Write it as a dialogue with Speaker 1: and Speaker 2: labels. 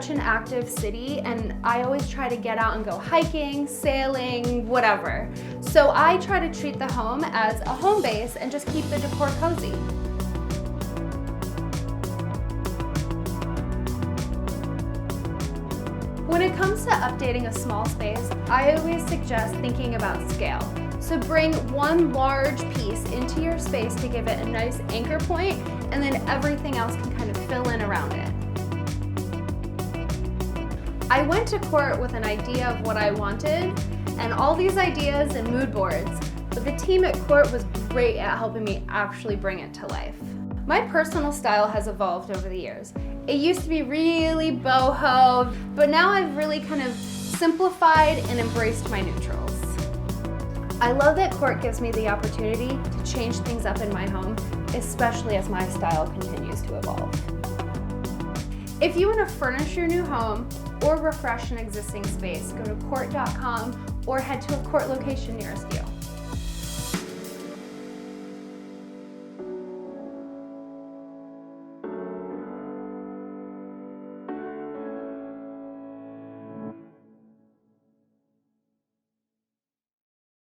Speaker 1: such an active city, and I always try to get out and go hiking, sailing, whatever. So I try to treat the home as a home base and just keep the decor cozy. When it comes to updating a small space, I always suggest thinking about scale. So bring one large piece into your space to give it a nice anchor point, and then everything else can kind of fill in around it. I went to CORT with an idea of what I wanted and all these ideas and mood boards, but the team at CORT was great at helping me actually bring it to life. My personal style has evolved over the years. It used to be really boho, but now I've really kind of simplified and embraced my neutrals. I love that CORT gives me the opportunity to change things up in my home, especially as my style continues to evolve. If you want to furnish your new home or refresh an existing space, go to CORT.com or head to a CORT location nearest you.